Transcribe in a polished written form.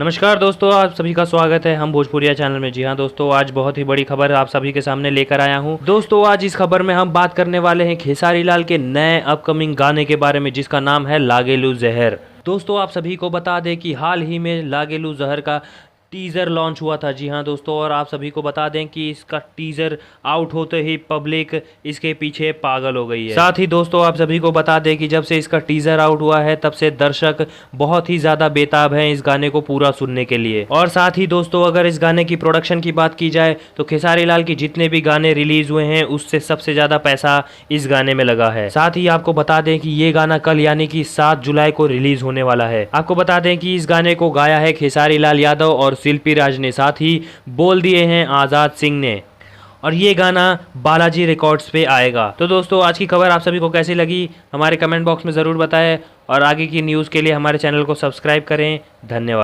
नमस्कार दोस्तों, आप सभी का स्वागत है हम भोजपुरिया चैनल में। जी हाँ दोस्तों, आज बहुत ही बड़ी खबर आप सभी के सामने लेकर आया हूँ। दोस्तों आज इस खबर में हम बात करने वाले हैं खेसारी लाल के नए अपकमिंग गाने के बारे में, जिसका नाम है लागेलू जहर। दोस्तों आप सभी को बता दें कि हाल ही में लागेलू जहर का टीज़र लॉन्च हुआ था। जी हाँ दोस्तों, और आप सभी को बता दें कि इसका टीज़र आउट होते ही पब्लिक इसके पीछे पागल हो गई है। साथ ही दोस्तों आप सभी को बता दें कि जब से इसका टीज़र आउट हुआ है तब से दर्शक बहुत ही ज़्यादा बेताब हैं इस गाने को पूरा सुनने के लिए। और साथ ही दोस्तों अगर इस गाने की प्रोडक्शन की बात की जाए तो खेसारी लाल की जितने भी गाने रिलीज हुए हैं उससे सबसे ज़्यादा पैसा इस गाने में लगा है। साथ ही आपको बता दें कि ये गाना कल यानी कि 7 जुलाई को रिलीज होने वाला है। आपको बता दें कि इस गाने को गाया है खेसारी लाल यादव और शिल्पी राज ने, साथ ही बोल दिए हैं आज़ाद सिंह ने। और ये गाना बालाजी रिकॉर्ड्स पे आएगा। तो दोस्तों आज की खबर आप सभी को कैसी लगी हमारे कमेंट बॉक्स में ज़रूर बताएं, और आगे की न्यूज़ के लिए हमारे चैनल को सब्सक्राइब करें। धन्यवाद।